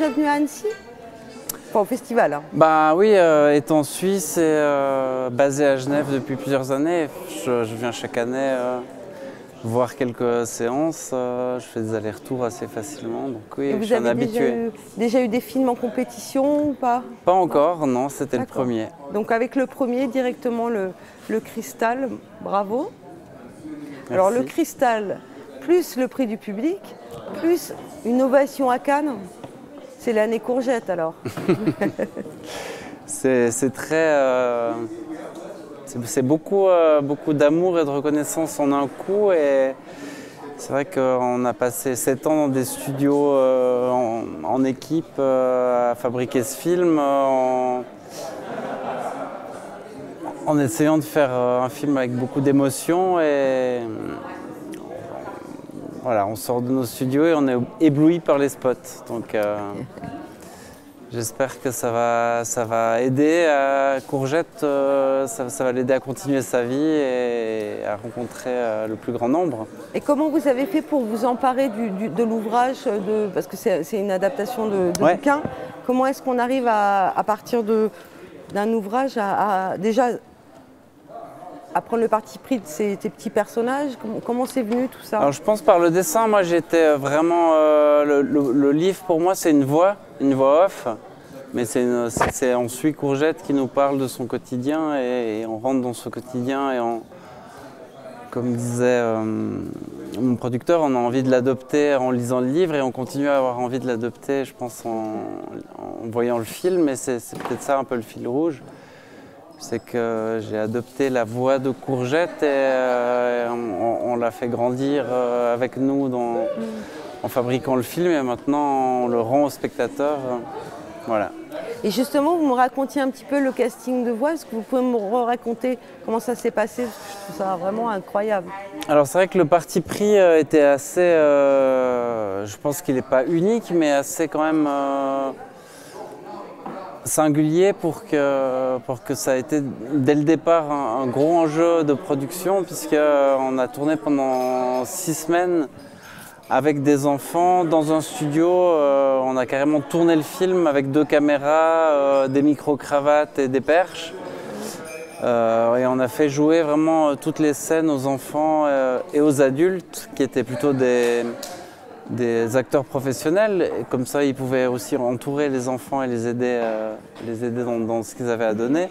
déjà venu à Annecy? Enfin, au festival. Hein. Bah oui, étant suisse et basé à Genève depuis plusieurs années, je viens chaque année voir quelques séances. Je fais des allers-retours assez facilement, donc oui, je suis un habitué. Vous avez déjà eu des films en compétition ou pas? Pas encore, non, c'était le premier. Donc avec le premier, directement le Cristal, bravo. Merci. Alors le Cristal, plus le prix du public, plus une ovation à Cannes, c'est l'année courgette alors. C'est très... c'est beaucoup d'amour et de reconnaissance en un coup. Et c'est vrai qu'on a passé 7 ans dans des studios en équipe à fabriquer ce film, en essayant de faire un film avec beaucoup d'émotions. Et voilà, on sort de nos studios et on est ébloui par les spots. Donc j'espère que ça va aider à Courgette, ça va l'aider à continuer sa vie et à rencontrer le plus grand nombre. Et comment vous avez fait pour vous emparer de l'ouvrage, parce que c'est une adaptation de bouquin. Comment est-ce qu'on arrive à partir d'un ouvrage déjà à prendre le parti pris de ces petits personnages? Comment c'est venu tout ça? Alors je pense par le dessin, moi j'étais vraiment... le livre pour moi c'est une voix off, mais on suit Courgette qui nous parle de son quotidien et on rentre dans ce quotidien et comme disait mon producteur, on a envie de l'adopter en lisant le livre et on continue à avoir envie de l'adopter, je pense, en voyant le film, et c'est peut-être ça un peu le fil rouge. C'est que j'ai adopté la voix de Courgette et on l'a fait grandir avec nous en fabriquant le film, et maintenant on le rend au spectateur. Voilà. Et justement, vous me racontiez un petit peu le casting de voix. Est-ce que vous pouvez me raconter comment ça s'est passé? Je trouve ça vraiment incroyable. Alors c'est vrai que le parti pris était assez, je pense qu'il n'est pas unique, mais assez quand même singulier pour que ça ait été dès le départ un gros enjeu de production, puisqu'on a tourné pendant 6 semaines avec des enfants dans un studio. On a carrément tourné le film avec 2 caméras, des micro-cravates et des perches. Et on a fait jouer vraiment toutes les scènes aux enfants et aux adultes qui étaient plutôt des acteurs professionnels. Et comme ça, ils pouvaient aussi entourer les enfants et les aider dans ce qu'ils avaient à donner.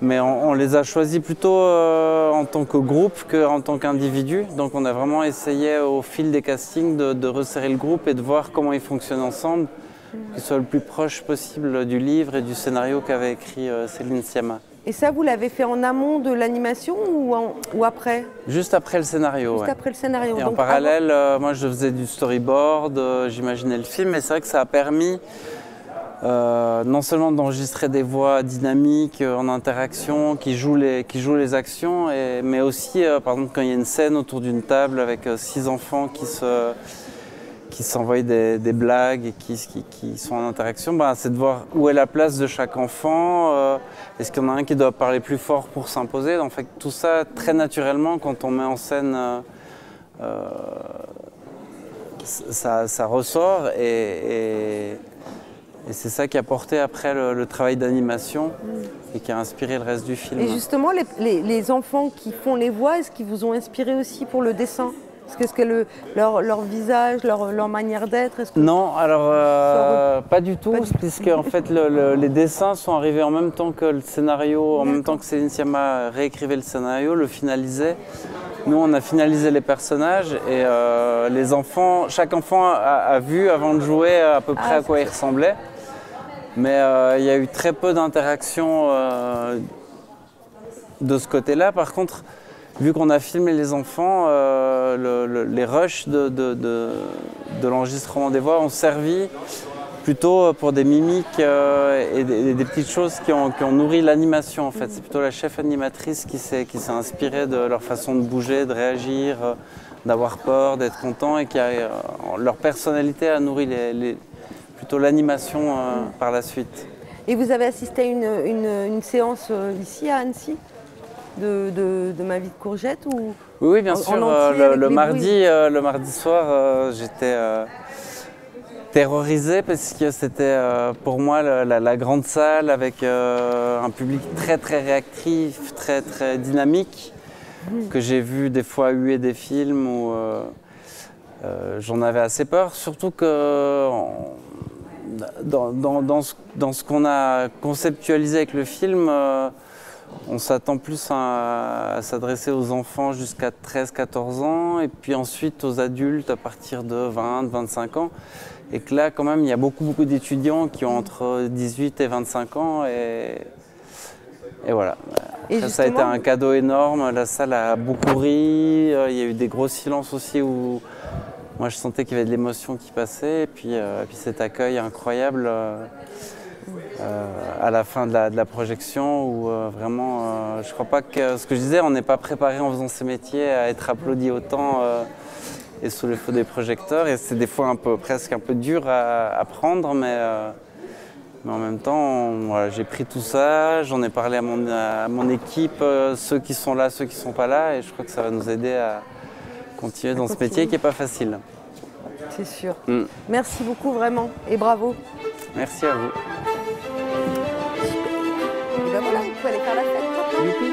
Mais on les a choisis plutôt en tant que groupe qu'en tant qu'individu. Donc on a vraiment essayé au fil des castings de resserrer le groupe et de voir comment ils fonctionnent ensemble, qu'ils soient le plus proche possible du livre et du scénario qu'avait écrit Céline Sciamma. Et ça, vous l'avez fait en amont de l'animation ou après? Juste après le scénario. Juste après le scénario. Et donc en parallèle, moi je faisais du storyboard, j'imaginais le film, et c'est vrai que ça a permis non seulement d'enregistrer des voix dynamiques en interaction qui jouent les actions, mais aussi par exemple quand il y a une scène autour d'une table avec 6 enfants qui s'envoient des blagues et qui sont en interaction, c'est de voir où est la place de chaque enfant. Est-ce qu'il y en a un qui doit parler plus fort pour s'imposer? En fait, tout ça, très naturellement, quand on met en scène, ça ressort. Et c'est ça qui a porté après le travail d'animation et qui a inspiré le reste du film. Et justement, les enfants qui font les voix, est-ce qu'ils vous ont inspiré aussi pour le dessin? Est-ce que leur visage, leur manière d'être? Non, alors pas du tout, puisque en fait les dessins sont arrivés en même temps que le scénario, en même temps que Céline Sciamma réécrivait le scénario, le finalisait. Nous, on a finalisé les personnages et chaque enfant a vu avant de jouer à peu près à quoi il ressemblait. Mais il y a eu très peu d'interactions de ce côté-là. Par contre, vu qu'on a filmé les enfants, les rushs de l'enregistrement des voix ont servi plutôt pour des mimiques et des petites choses qui ont nourri l'animation en fait. C'est plutôt la chef animatrice qui s'est inspirée de leur façon de bouger, de réagir, d'avoir peur, d'être content, et leur personnalité a nourri plutôt l'animation par la suite. Et vous avez assisté à une séance ici à Annecy de Ma vie de Courgette ou Oui, bien sûr. Le mardi soir, terrorisé parce que c'était pour moi la grande salle avec un public très très réactif, très très dynamique, que j'ai vu des fois huer des films où j'en avais assez peur, surtout que dans ce qu'on a conceptualisé avec le film, on s'attend plus à s'adresser aux enfants jusqu'à 13-14 ans et puis ensuite aux adultes à partir de 20-25 ans. Et que là, quand même, il y a beaucoup d'étudiants qui ont entre 18 et 25 ans. Et voilà. Après, ça a été un cadeau énorme. La salle a beaucoup ri. Il y a eu des gros silences aussi où moi, je sentais qu'il y avait de l'émotion qui passait. Et puis cet accueil incroyable à la fin de la projection où vraiment, je crois pas que ce que je disais, on n'est pas préparé en faisant ce métier à être applaudi autant et sous le feu des projecteurs. Et c'est des fois presque un peu dur à prendre, mais en même temps, voilà, j'ai pris tout ça, j'en ai parlé à mon équipe, ceux qui sont là, ceux qui ne sont pas là, et je crois que ça va nous aider à continuer dans ce métier qui n'est pas facile. C'est sûr. Merci beaucoup vraiment et bravo. Merci à vous. Et ben voilà, il faut aller faire la fête. Youpi.